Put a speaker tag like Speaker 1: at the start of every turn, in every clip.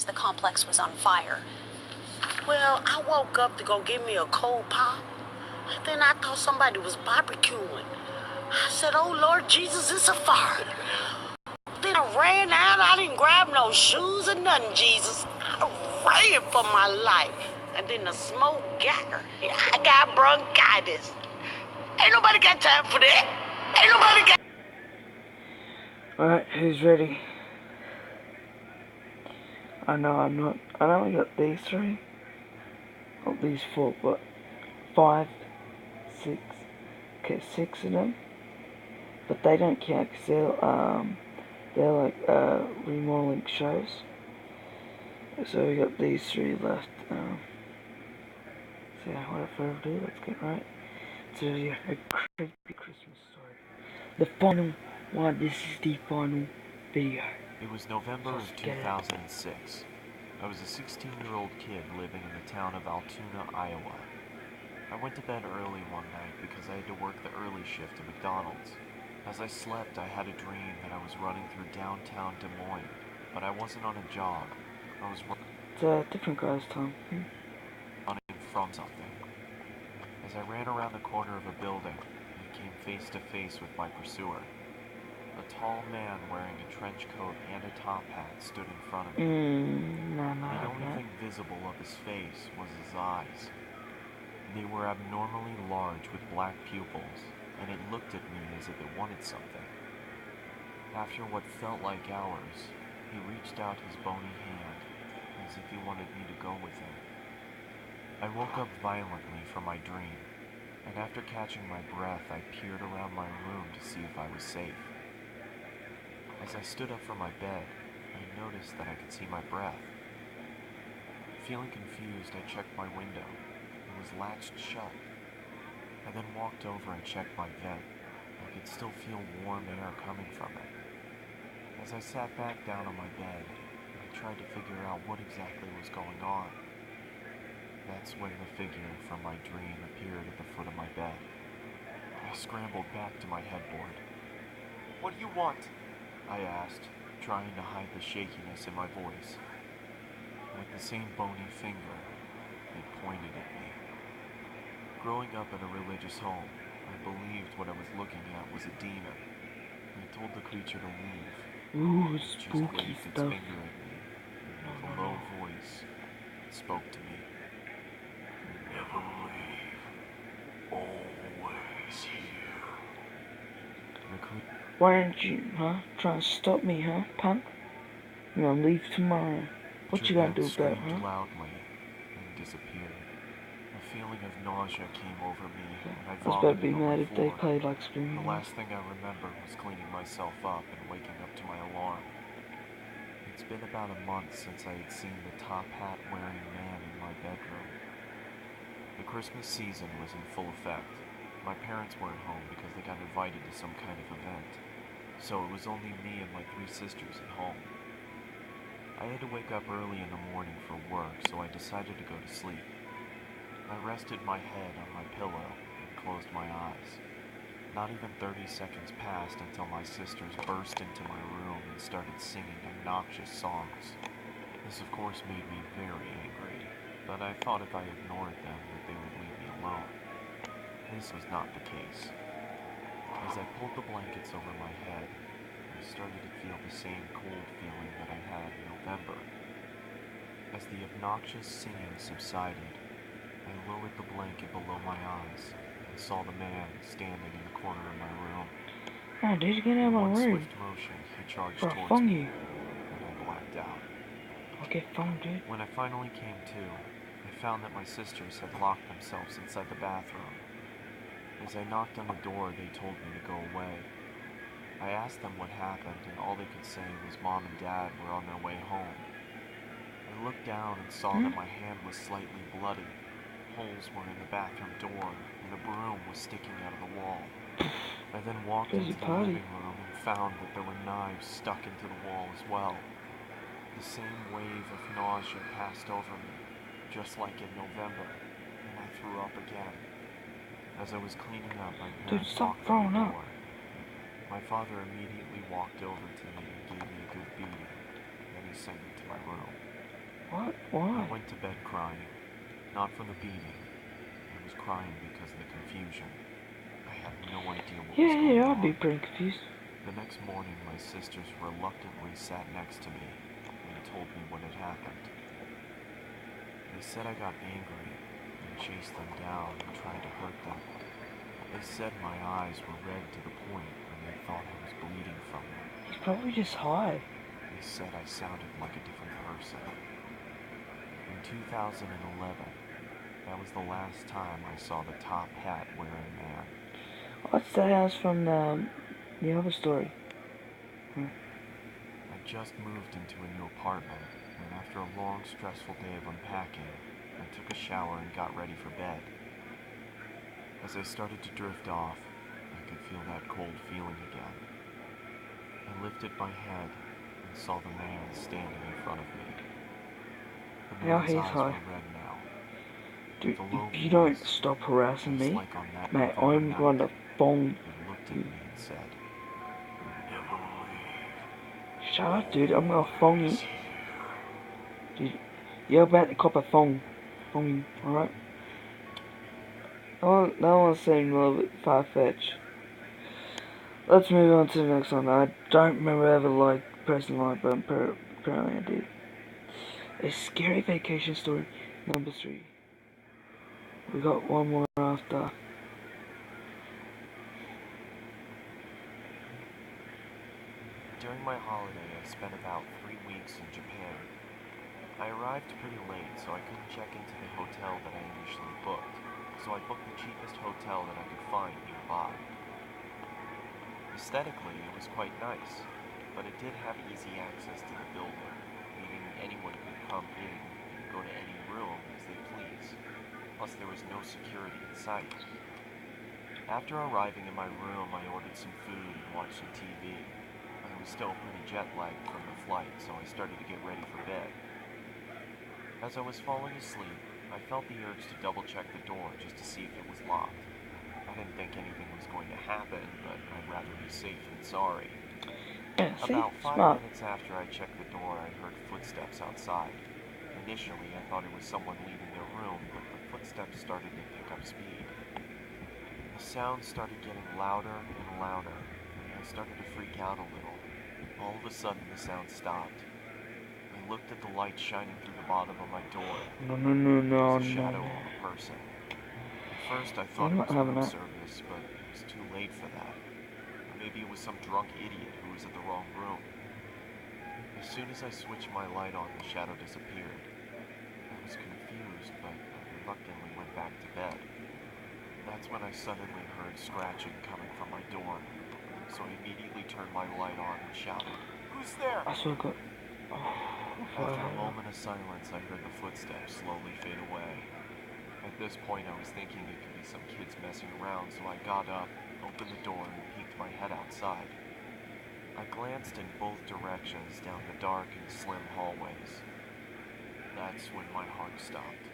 Speaker 1: The complex was on fire.
Speaker 2: Well, I woke up to go get me a cold pop. And then I thought somebody was barbecuing. I said, oh, Lord Jesus, it's a fire. Then I ran out. I didn't grab no shoes or nothing, Jesus. I ran for my life. And then the smoke got her. I got bronchitis. Ain't nobody got time for that. Ain't nobody got...
Speaker 3: Alright, who's ready? I know I only got these three. Not these four, but 5, 6. Okay, 6 of them. But they don't count because they're like remodeling shows. So we got these 3 left. So yeah, without further ado, let's get right to a creepy Christmas story. The final one. This is the final video.
Speaker 4: It was November of 2006. I was a 16-year-old kid living in the town of Altoona, Iowa. I went to bed early one night because I had to work the early shift at McDonald's. As I slept, I had a dream that I was running through downtown Des Moines, but I wasn't on a jog. I was
Speaker 3: It's a different guy's time.
Speaker 4: running from something. As I ran around the corner of a building, I came face to face with my pursuer. A tall man wearing a trench coat and a top hat stood in front of me. The only thing visible of his face was his eyes. They were abnormally large with black pupils, and it looked at me as if it wanted something. After what felt like hours, he reached out his bony hand, as if he wanted me to go with him. I woke up violently from my dream, and after catching my breath, I peered around my room to see if I was safe. As I stood up from my bed, I noticed that I could see my breath. Feeling confused, I checked my window. It was latched shut. I then walked over and checked my vent. I could still feel warm air coming from it. As I sat back down on my bed, I tried to figure out what exactly was going on. That's when the figure from my dream appeared at the foot of my bed. I scrambled back to my headboard. "What do you want?" I asked, trying to hide the shakiness in my voice. With the same bony finger, it pointed at me. Growing up in a religious home, I believed what I was looking at was a demon. I told the creature to leave.
Speaker 3: Ooh,
Speaker 4: It just
Speaker 3: spooky
Speaker 4: waved its
Speaker 3: stuff.
Speaker 4: finger at me. With a low voice, it spoke to me. "Never leave. Always here."
Speaker 3: Why don't you, try to stop me, punk? You gonna leave tomorrow. What you gonna do about it,
Speaker 4: screamed loudly and disappeared. A feeling of nausea came over me, and I
Speaker 3: I was about to
Speaker 4: vomited
Speaker 3: be
Speaker 4: on
Speaker 3: mad
Speaker 4: the
Speaker 3: if they
Speaker 4: floor.
Speaker 3: played like screaming.
Speaker 4: The last thing I remember was cleaning myself up and waking up to my alarm. It's been about a month since I had seen the top hat wearing man in my bedroom. The Christmas season was in full effect. My parents weren't home because they got invited to some kind of event, so it was only me and my 3 sisters at home. I had to wake up early in the morning for work, so I decided to go to sleep. I rested my head on my pillow and closed my eyes. Not even 30 seconds passed until my sisters burst into my room and started singing obnoxious songs. This of course made me very angry, but I thought if I ignored them that they would leave me alone. This was not the case. As I pulled the blankets over my head, I started to feel the same cold feeling that I had in November. As the obnoxious singing subsided, I lowered the blanket below my eyes and saw the man standing in the corner of my room.
Speaker 3: Oh, dude, get out of
Speaker 4: In
Speaker 3: my
Speaker 4: one
Speaker 3: room.
Speaker 4: swift motion, he charged
Speaker 3: Bro,
Speaker 4: towards
Speaker 3: phone
Speaker 4: me,
Speaker 3: you.
Speaker 4: and I blacked out.
Speaker 3: I'll get phone, dude.
Speaker 4: When I finally came to, I found that my sisters had locked themselves inside the bathroom. As I knocked on the door, they told me to go away. I asked them what happened, and all they could say was Mom and Dad were on their way home. I looked down and saw that my hand was slightly bloody. Holes were in the bathroom door, and a broom was sticking out of the wall. I then walked into the living room and found that there were knives stuck into the wall as well. The same wave of nausea passed over me, just like in November, and I threw up again. As I was cleaning up, my parents knocked on the door. My father immediately walked over to me and gave me a good beating, then he sent me to my room.
Speaker 3: What?
Speaker 4: I
Speaker 3: Why?
Speaker 4: went to bed crying, not from the beating. I was crying because of the confusion. I had no idea what was going
Speaker 3: Yeah, I'd be
Speaker 4: on.
Speaker 3: pretty confused.
Speaker 4: The next morning, my sisters reluctantly sat next to me and told me what had happened. They said I got angry and chased them down and tried to hurt them. They said my eyes were red to the point where they thought I was bleeding from them.
Speaker 3: He's probably just high.
Speaker 4: They said I sounded like a different person. In 2011, that was the last time I saw the top hat wearing man.
Speaker 3: What's the house from the other story?
Speaker 4: I just moved into a new apartment, and after a long, stressful day of unpacking, I took a shower and got ready for bed. As I started to drift off, I could feel that cold feeling again. I lifted my head and saw the man standing in front of me. The
Speaker 3: Now
Speaker 4: man's
Speaker 3: he's
Speaker 4: eyes
Speaker 3: high.
Speaker 4: were red now.
Speaker 3: Dude,
Speaker 4: With a low
Speaker 3: if you don't
Speaker 4: voice,
Speaker 3: stop harassing
Speaker 4: just
Speaker 3: me,
Speaker 4: like on that
Speaker 3: mate,
Speaker 4: November
Speaker 3: I'm
Speaker 4: night,
Speaker 3: gonna phone
Speaker 4: he looked at
Speaker 3: you.
Speaker 4: me and said, "Never leave.
Speaker 3: Shut up, dude, I'm gonna phone you.
Speaker 4: Always here."
Speaker 3: Dude, you're about to cop a phone. Phone, alright? That one seemed a little bit far-fetched. Let's move on to the next one. I don't remember ever pressing like, but apparently I did. A scary vacation story, number 3. We got one more after.
Speaker 4: During my holiday, I spent about 3 weeks in Japan. I arrived pretty late, so I couldn't check into the hotel that I initially booked, so I booked the cheapest hotel that I could find nearby. Aesthetically, it was quite nice, but it did have easy access to the building, meaning anyone could come in and go to any room as they please. Plus, there was no security in sight. After arriving in my room, I ordered some food and watched some TV. I was still pretty jet-lagged from the flight, so I started to get ready for bed. As I was falling asleep, I felt the urge to double-check the door just to see if it was locked. I didn't think anything was going to happen, but I'd rather be safe than sorry.
Speaker 3: Yeah, see?
Speaker 4: About 5
Speaker 3: Smart.
Speaker 4: minutes after I checked the door, I heard footsteps outside. Initially, I thought it was someone leaving their room, but the footsteps started to pick up speed. The sound started getting louder and louder, and I started to freak out a little. All of a sudden, the sound stopped. I looked at the light shining through the bottom of my door.
Speaker 3: No,
Speaker 4: It was a shadow of a person. At first, I thought
Speaker 3: I'm
Speaker 4: it
Speaker 3: not
Speaker 4: was
Speaker 3: having
Speaker 4: room
Speaker 3: that.
Speaker 4: service, but it was too late for that. Or maybe it was some drunk idiot who was in the wrong room. As soon as I switched my light on, the shadow disappeared. I was confused, but I reluctantly went back to bed. That's when I suddenly heard scratching coming from my door, so I immediately turned my light on and shouted, "Who's there?"
Speaker 3: I swear to God.
Speaker 4: After a moment of silence, I heard the footsteps slowly fade away. At this point, I was thinking it could be some kids messing around, so I got up, opened the door, and peeked my head outside. I glanced in both directions down the dark and slim hallways. That's when my heart stopped.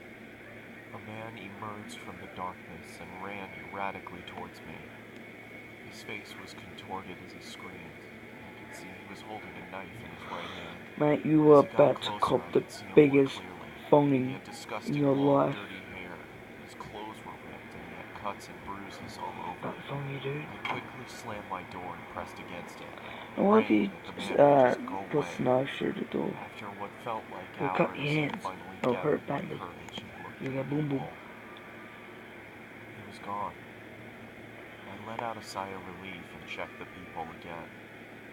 Speaker 4: A man emerged from the darkness and ran erratically towards me. His face was contorted as he screamed. I could see he was holding a knife in his right hand.
Speaker 3: Mate, you were
Speaker 4: As he got
Speaker 3: about to
Speaker 4: closer,
Speaker 3: cop
Speaker 4: I
Speaker 3: the
Speaker 4: could see him more
Speaker 3: biggest
Speaker 4: clearly. He
Speaker 3: phoning
Speaker 4: had
Speaker 3: in
Speaker 4: disgusting
Speaker 3: your
Speaker 4: long,
Speaker 3: life.
Speaker 4: dirty hair. His clothes were ripped, and he had cuts and bruises all over.
Speaker 3: That phone you, dude.
Speaker 4: I quickly slammed my door and pressed against it,
Speaker 3: And what if
Speaker 4: praying
Speaker 3: you
Speaker 4: that the man would just go
Speaker 3: press
Speaker 4: away.
Speaker 3: knife through the door?
Speaker 4: After what felt like
Speaker 3: You'll
Speaker 4: hours,
Speaker 3: cut your
Speaker 4: I
Speaker 3: hands.
Speaker 4: finally
Speaker 3: It'll
Speaker 4: gathered
Speaker 3: hurt
Speaker 4: my
Speaker 3: badly.
Speaker 4: courage and looked
Speaker 3: You'll
Speaker 4: at
Speaker 3: get
Speaker 4: the
Speaker 3: boom boom.
Speaker 4: peephole. He was gone. I let out a sigh of relief and checked the peephole again.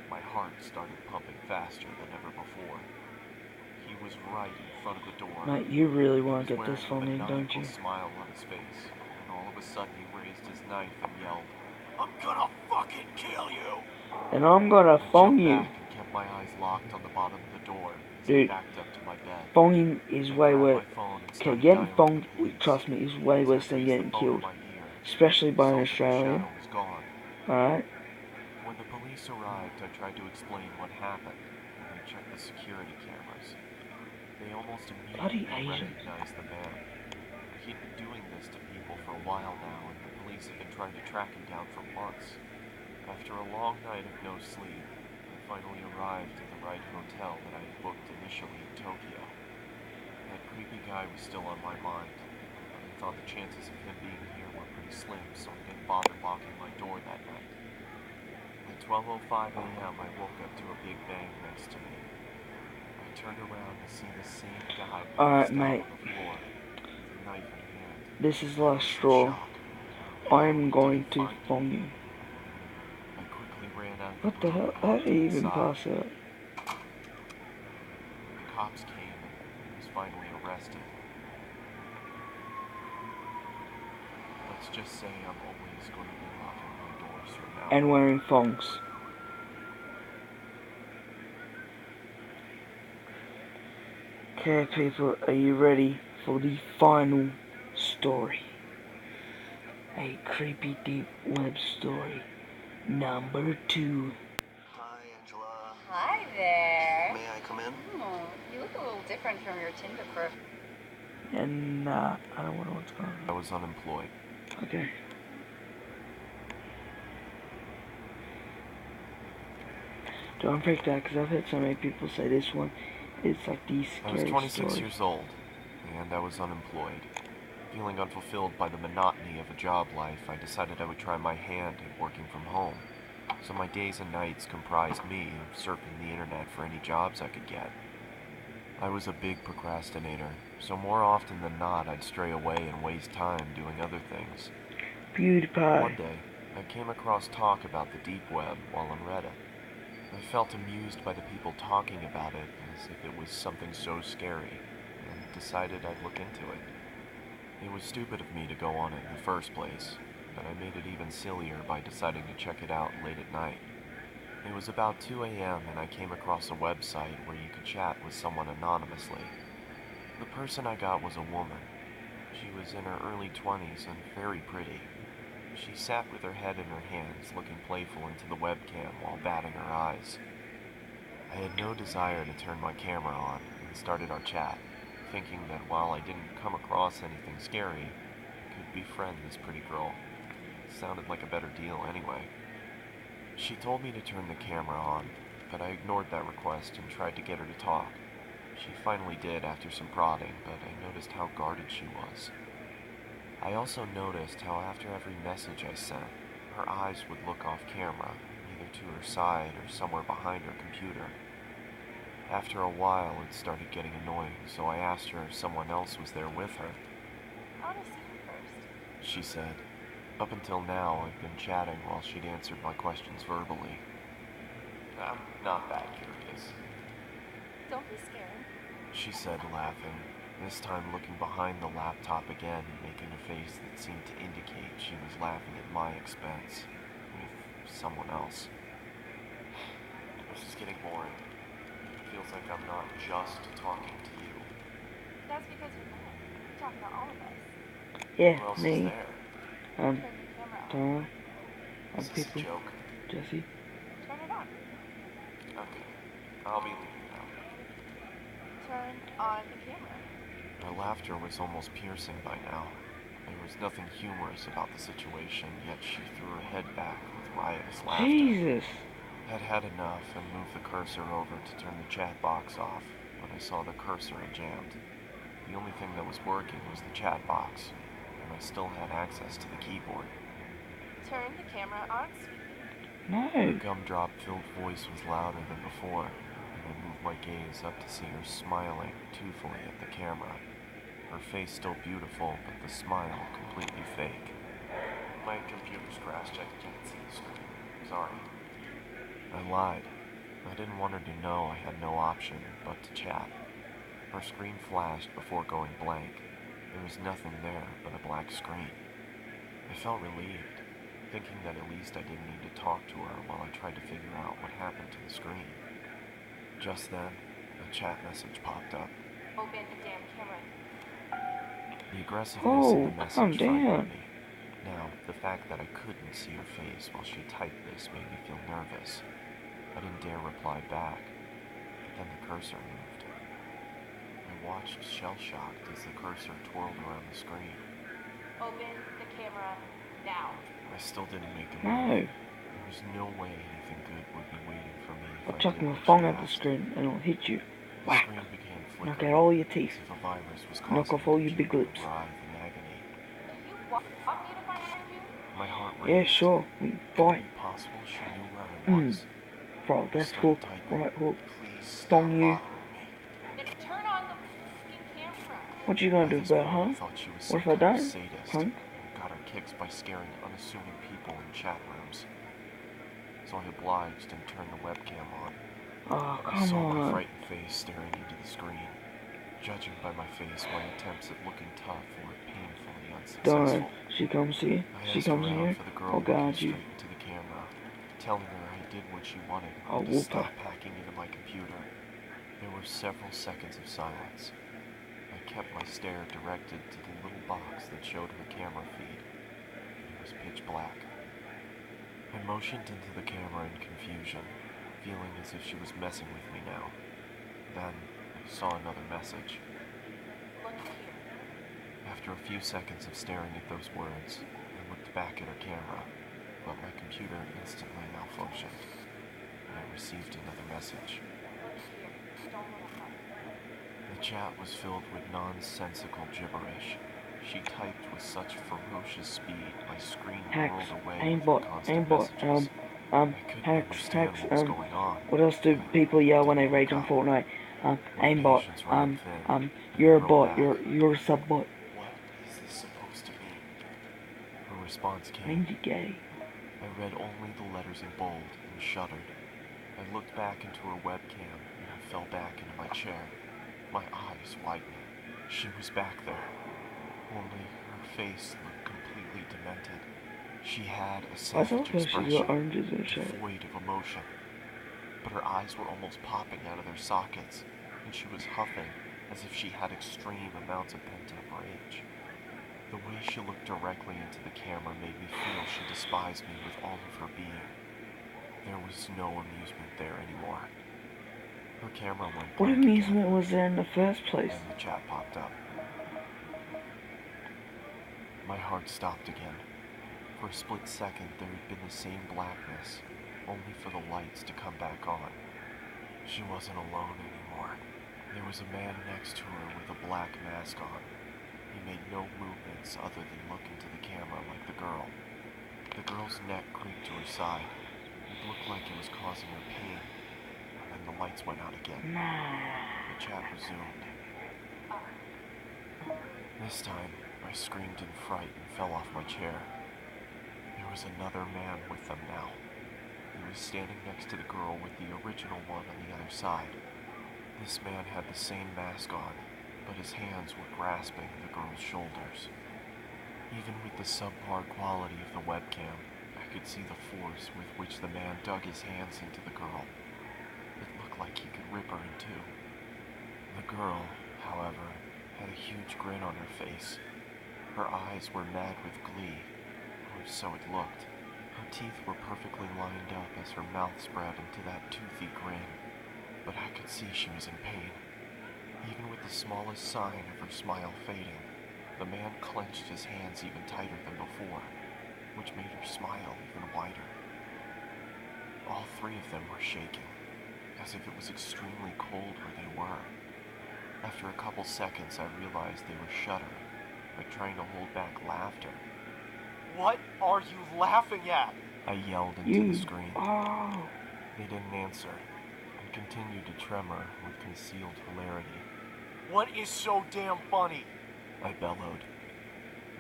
Speaker 4: My heart started pumping faster than ever before. He was right in front of the door.
Speaker 3: Mate, you really
Speaker 4: He
Speaker 3: want
Speaker 4: was
Speaker 3: to get this
Speaker 4: wearing
Speaker 3: phone
Speaker 4: a
Speaker 3: in, don't you?
Speaker 4: maniacal smile on his face, and all of a sudden he raised his knife and yelled, "I'm gonna fucking kill you!"
Speaker 3: And I'm gonna
Speaker 4: I
Speaker 3: phone
Speaker 4: jumped
Speaker 3: you.
Speaker 4: back and kept my eyes locked on the bottom of the door as I
Speaker 3: Dude,
Speaker 4: backed up to my bed.
Speaker 3: phoning is
Speaker 4: I
Speaker 3: way
Speaker 4: grabbed
Speaker 3: worse.
Speaker 4: my phone and
Speaker 3: Okay,
Speaker 4: started
Speaker 3: getting
Speaker 4: dialing
Speaker 3: phoned,
Speaker 4: the police.
Speaker 3: trust me, is way
Speaker 4: As I
Speaker 3: worse than
Speaker 4: raised the
Speaker 3: getting
Speaker 4: phone
Speaker 3: killed.
Speaker 4: to my ear,
Speaker 3: Especially by an
Speaker 4: I saw that the
Speaker 3: Australian.
Speaker 4: shadow was gone.
Speaker 3: Alright?
Speaker 4: When the police arrived, I tried to explain what happened, and they checked the security cameras. They almost
Speaker 3: Bloody
Speaker 4: immediately
Speaker 3: Asians.
Speaker 4: recognized the man. He'd been doing this to people for a while now, and the police had been trying to track him down for months. After a long night of no sleep, I finally arrived at the right hotel that I had booked initially in Tokyo. guy was still on my mind. I thought the chances of him being here were pretty slim, so I didn't bother locking my door that night. At 12:05 a.m., I woke up to a big bang next to me. I turned around to see the same guy
Speaker 3: Alright,
Speaker 4: passed out
Speaker 3: mate.
Speaker 4: on the floor, with a knife in hand.
Speaker 3: This is the last
Speaker 4: I was in
Speaker 3: straw.
Speaker 4: shock.
Speaker 3: I'm going
Speaker 4: Didn't
Speaker 3: to
Speaker 4: find him.
Speaker 3: phone you.
Speaker 4: I quickly ran out
Speaker 3: What
Speaker 4: the
Speaker 3: the
Speaker 4: room
Speaker 3: hell?
Speaker 4: and
Speaker 3: How
Speaker 4: walked
Speaker 3: did he even
Speaker 4: inside.
Speaker 3: pass out?
Speaker 4: The cops came and he was finally arrested. Let's just say I'm always going to be locking my doors from now
Speaker 3: And
Speaker 4: on.
Speaker 3: wearing thongs. Okay, people, are you ready for the final story? A creepy deep web story number 2.
Speaker 5: Hi, Angela.
Speaker 6: Hi there.
Speaker 5: May I come in?
Speaker 6: Oh, you look a little different from your Tinder profile.
Speaker 3: And I don't know what's going
Speaker 4: I
Speaker 3: on.
Speaker 4: was unemployed.
Speaker 3: Okay. Don't freak out, because I've heard so many people say this one. It's like the
Speaker 4: I was
Speaker 3: scary
Speaker 4: 26
Speaker 3: story.
Speaker 4: years old, and I was unemployed. Feeling unfulfilled by the monotony of a job life, I decided I would try my hand at working from home. So my days and nights comprised me of surfing the internet for any jobs I could get. I was a big procrastinator, so more often than not I'd stray away and waste time doing other things.
Speaker 3: PewDiePie.
Speaker 4: One day, I came across talk about the deep web while on Reddit. I felt amused by the people talking about it as if it was something so scary, and decided I'd look into it. It was stupid of me to go on it in the first place, but I made it even sillier by deciding to check it out late at night. It was about 2 a.m. and I came across a website where you could chat with someone anonymously. The person I got was a woman. She was in her early 20s and very pretty. She sat with her head in her hands, looking playful into the webcam while batting her eyes. I had no desire to turn my camera on and started our chat, thinking that while I didn't come across anything scary, I could befriend this pretty girl. It sounded like a better deal anyway. She told me to turn the camera on, but I ignored that request and tried to get her to talk. She finally did after some prodding, but I noticed how guarded she was. I also noticed how after every message I sent, her eyes would look off camera, either to her side or somewhere behind her computer. After a while, it started getting annoying, so I asked her if someone else was there with her.
Speaker 6: I want to see you first.
Speaker 4: She said, "Up until now, I've been chatting while she'd answered my questions verbally." "I'm not that curious,"
Speaker 6: Don't be scared.
Speaker 4: she said, laughing, this time looking behind the laptop again and making a face that seemed to indicate she was laughing at my expense, with someone else. This is getting boring. It feels like I'm not just talking to you.
Speaker 6: That's because you're not. You're talking to all of us.
Speaker 3: Yeah,
Speaker 4: Who else is
Speaker 3: me.
Speaker 4: there?
Speaker 3: Um,
Speaker 6: Turn the camera on.
Speaker 3: Tom,
Speaker 4: Is
Speaker 3: and
Speaker 4: this a
Speaker 3: people.
Speaker 4: joke?
Speaker 3: Jesse.
Speaker 6: Turn it on.
Speaker 4: Okay, I'll be leaving now.
Speaker 6: Turn on the camera.
Speaker 4: Her laughter was almost piercing by now. There was nothing humorous about the situation, yet she threw her head back with riotous laughter.
Speaker 3: Jesus.
Speaker 4: I'd had enough and moved the cursor over to turn the chat box off when I saw the cursor had jammed. The only thing that was working was the chat box, and I still had access to the keyboard.
Speaker 6: Turn the camera on, sweetie.
Speaker 3: No.
Speaker 4: Her gumdrop-filled voice was louder than before, and I moved my gaze up to see her smiling toothfully at the camera. Her face still beautiful, but the smile completely fake. My computer's crashed. I can't see the screen. Sorry. I lied. I didn't want her to know I had no option but to chat. Her screen flashed before going blank. There was nothing there but a black screen. I felt relieved, thinking that at least I didn't need to talk to her while I tried to figure out what happened to the screen. Just then, a chat message popped up.
Speaker 6: Open the damn camera.
Speaker 4: The aggressiveness in the
Speaker 3: Oh,
Speaker 4: message
Speaker 3: calm
Speaker 4: frightened
Speaker 3: down.
Speaker 4: me. Now, the fact that I couldn't see her face while she typed this made me feel nervous. I didn't dare reply back, but then the cursor moved. I watched shell-shocked as the cursor twirled around the screen.
Speaker 6: Open the camera now.
Speaker 4: I still didn't make a
Speaker 3: No.
Speaker 4: move. There was no way anything good would be waiting for me if
Speaker 3: I'll
Speaker 4: I
Speaker 3: chuck
Speaker 4: did
Speaker 3: my
Speaker 4: what
Speaker 3: phone
Speaker 4: she
Speaker 3: at the
Speaker 4: asked.
Speaker 3: screen and it'll hit you.
Speaker 4: The
Speaker 3: Whack.
Speaker 4: screen began
Speaker 3: Knock
Speaker 4: flickered,
Speaker 3: out all your
Speaker 4: as
Speaker 3: teeth.
Speaker 4: if a virus was
Speaker 3: Knock
Speaker 4: causing
Speaker 3: off
Speaker 4: the
Speaker 3: all your big
Speaker 4: computer
Speaker 3: lips.
Speaker 4: to writhe in agony.
Speaker 6: Do you want me to find you?
Speaker 4: My heart
Speaker 3: Yeah,
Speaker 4: raced.
Speaker 3: sure. We
Speaker 4: Could it
Speaker 3: fight.
Speaker 4: be possible she knew where I was?
Speaker 3: Frog,
Speaker 4: I
Speaker 3: left
Speaker 4: started
Speaker 3: hook,
Speaker 4: typing,
Speaker 3: right hook.
Speaker 4: "Please stop
Speaker 3: Stong you.
Speaker 4: bothering me."
Speaker 6: Then turn on the fucking camera.
Speaker 3: What you gonna
Speaker 4: By
Speaker 3: do
Speaker 4: this
Speaker 3: about,
Speaker 4: point,
Speaker 3: huh?
Speaker 4: I thought she was
Speaker 3: What
Speaker 4: some
Speaker 3: if I
Speaker 4: kind of
Speaker 3: don't?
Speaker 4: sadist,
Speaker 3: Punk?
Speaker 4: and got her kicks by scaring unassuming people in chat rooms. So I obliged and turned the webcam on.
Speaker 3: Oh,
Speaker 4: I
Speaker 3: come
Speaker 4: saw my
Speaker 3: on.
Speaker 4: frightened face staring into the screen. Judging by my face, my attempts at looking tough were painfully
Speaker 3: Don't.
Speaker 4: unsuccessful.
Speaker 3: She comes here.
Speaker 4: I
Speaker 3: She
Speaker 4: asked
Speaker 3: comes
Speaker 4: around
Speaker 3: here.
Speaker 4: for the girl
Speaker 3: I'll
Speaker 4: looking
Speaker 3: guard you.
Speaker 4: straight into the camera, telling her I did what she wanted,
Speaker 3: I'll
Speaker 4: to
Speaker 3: whoop
Speaker 4: stop
Speaker 3: her.
Speaker 4: hacking into my computer. There were several seconds of silence. I kept my stare directed to the little box that showed her camera feed. It was pitch black. I motioned into the camera in confusion, feeling as if she was messing with me now. Then I saw another message.
Speaker 6: Look here.
Speaker 4: After a few seconds of staring at those words, I looked back at her camera, but my computer instantly malfunctioned, and I received another message.
Speaker 6: Look here. Don't let her fight.
Speaker 4: The chat was filled with nonsensical gibberish. She typed with such ferocious speed, my screen
Speaker 3: Hacks.
Speaker 4: whirled away
Speaker 3: Aimbot.
Speaker 4: with constant
Speaker 3: Aimbot.
Speaker 4: messages. I couldn't
Speaker 3: Hacks.
Speaker 4: understand
Speaker 3: Hacks.
Speaker 4: what was going on.
Speaker 3: What else do
Speaker 4: I
Speaker 3: people yell when they
Speaker 4: didn't
Speaker 3: rage
Speaker 4: look
Speaker 3: on
Speaker 4: up.
Speaker 3: Fortnite?
Speaker 4: My
Speaker 3: Aimbot.
Speaker 4: patience ran thin, and
Speaker 3: You're
Speaker 4: I
Speaker 3: a
Speaker 4: wrote
Speaker 3: bot.
Speaker 4: back,
Speaker 3: You're a sub bot.
Speaker 4: "What is this supposed to mean?" Her response came.
Speaker 3: Ain't you gay?
Speaker 4: I read only the letters in bold and shuddered. I looked back into her webcam and I fell back into my chair, my eyes widening. She was back there, only her face looked completely demented. She had a
Speaker 3: I
Speaker 4: savage
Speaker 3: thought she
Speaker 4: expression,
Speaker 3: got oranges in her shirt.
Speaker 4: devoid of emotion, but her eyes were almost popping out of their sockets, and she was huffing as if she had extreme amounts of pent-up rage. The way she looked directly into the camera made me feel she despised me with all of her being. There was no amusement there anymore. Her camera went
Speaker 3: What
Speaker 4: blank
Speaker 3: amusement
Speaker 4: again,
Speaker 3: was there in the first place?
Speaker 4: and the chat popped up. My heart stopped again. For a split second, there had been the same blackness, only for the lights to come back on. She wasn't alone anymore. There was a man next to her with a black mask on. He made no movements other than look into the camera like the girl. The girl's neck creaked to her side. It looked like it was causing her pain. And then the lights went out again. The chat resumed. This time, I screamed in fright and fell off my chair. There was another man with them now. He was standing next to the girl with the original one on the other side. This man had the same mask on, but his hands were grasping the girl's shoulders. Even with the subpar quality of the webcam, I could see the force with which the man dug his hands into the girl. It looked like he could rip her in two. The girl, however, had a huge grin on her face. Her eyes were mad with glee, or so it looked. Her teeth were perfectly lined up as her mouth spread into that toothy grin, but I could see she was in pain. Even with the smallest sign of her smile fading, the man clenched his hands even tighter than before, which made her smile even wider. All three of them were shaking, as if it was extremely cold where they were. After a couple seconds, I realized they were shuddering, like trying to hold back laughter. "What are you laughing at?" I yelled into the screen.
Speaker 3: Oh.
Speaker 4: They didn't answer, and continued to tremor with concealed hilarity. "What is so damn funny?" I bellowed.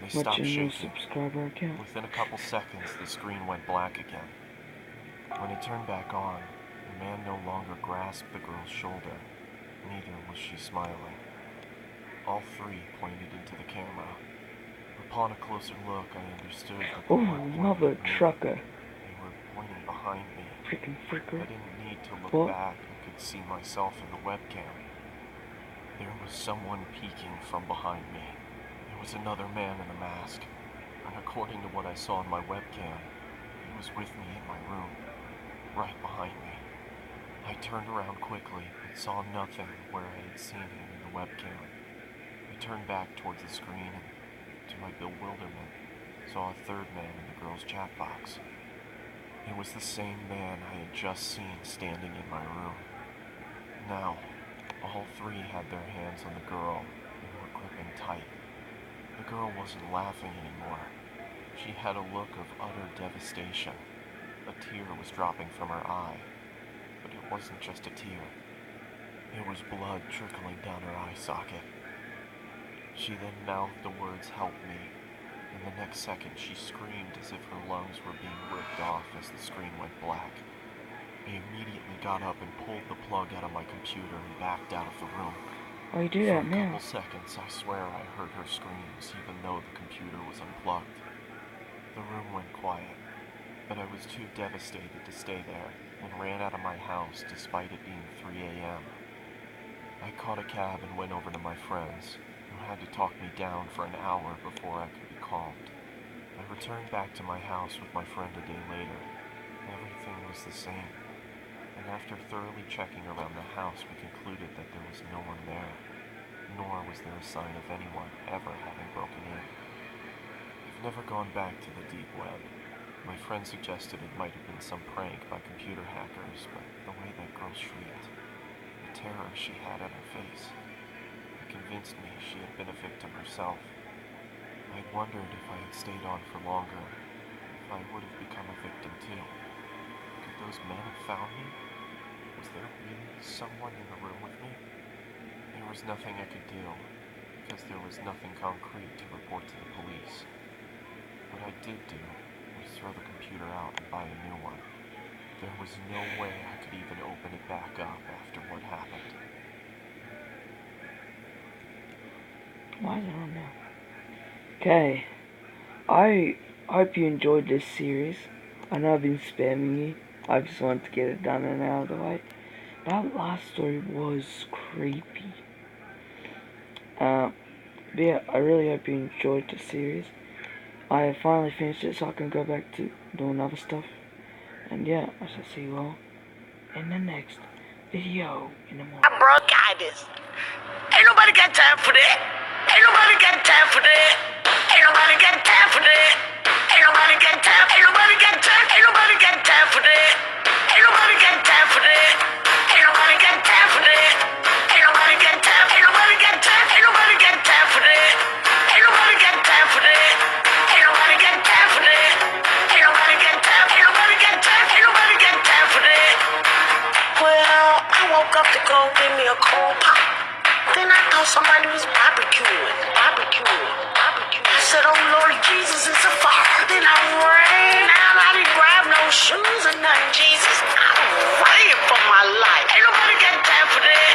Speaker 4: They stopped
Speaker 3: What's your new
Speaker 4: shaking.
Speaker 3: subscriber account?
Speaker 4: Within a couple seconds, the screen went black again. When it turned back on, the man no longer grasped the girl's shoulder. Neither was she smiling. All three pointed into the camera. Upon a closer look, I understood that they
Speaker 3: Oh,
Speaker 4: weren't pointing
Speaker 3: mother
Speaker 4: at me.
Speaker 3: trucker.
Speaker 4: They were pointing behind me.
Speaker 3: Freaking
Speaker 4: I
Speaker 3: fricker.
Speaker 4: didn't need to look
Speaker 3: What?
Speaker 4: back and could see myself in the webcam. There was someone peeking from behind me. It was another man in a mask, and according to what I saw in my webcam, he was with me in my room, right behind me. I turned around quickly, but saw nothing where I had seen him in the webcam. I turned back towards the screen and, to my bewilderment, saw a third man in the girl's chat box. It was the same man I had just seen standing in my room. Now, All three had their hands on the girl and were gripping tight. The girl wasn't laughing anymore. She had a look of utter devastation. A tear was dropping from her eye, but it wasn't just a tear. It was blood trickling down her eye socket. She then mouthed the words, "Help me," and the next second she screamed as if her lungs were being ripped off as the screen went black. I immediately got up and pulled the plug out of my computer and backed out of the room.
Speaker 3: Why you do
Speaker 4: For
Speaker 3: that
Speaker 4: a
Speaker 3: now?
Speaker 4: couple seconds, I swear I heard her screams, even though the computer was unplugged. The room went quiet, but I was too devastated to stay there and ran out of my house despite it being 3 a.m. I caught a cab and went over to my friends, who had to talk me down for an hour before I could be calmed. I returned back to my house with my friend a day later. Everything was the same, and after thoroughly checking around the house, we concluded that there was no one there, nor was there a sign of anyone ever having broken in. I've never gone back to the deep web. My friend suggested it might have been some prank by computer hackers, but the way that girl shrieked, the terror she had on her face, it convinced me she had been a victim herself. I wondered if I had stayed on for longer, if I would have become a victim too. Could those men have found me? Was there really someone in the room with me? There was nothing I could do, because there was nothing concrete to report to the police. What I did do was throw the computer out and buy a new one. There was no way I could even open it back up after what happened.
Speaker 3: Why is it on now? Okay. I hope you enjoyed this series. I know I've been spamming you. I just wanted to get it done and out of the way. That last story was creepy. But yeah, I really hope you enjoyed the series. I have finally finished it so I can go back to doing other stuff. And yeah, I shall see you all in the next video in the morning.
Speaker 2: Bronchitis. Ain't nobody got time for that. Ain't nobody got time for that. Ain't nobody got time for that. Ain't nobody got time. Ain't nobody got time. Ain't nobody got time for that. Ain't nobody got time for that. Ain't nobody got time for that. Ain't nobody got time. Ain't nobody got time. Ain't nobody got time for that. Ain't nobody got time for that. Ain't nobody got time for that. Ain't nobody got time. Ain't nobody got time. Ain't nobody got time for that. Well, I woke up to go give me a cold pop. Then I thought somebody was barbecuing. I said, "Oh Lord Jesus, it's a fire." Then I ran out. I didn't grab no shoes or nothing, Jesus. I ran for my life. Ain't nobody got time for that.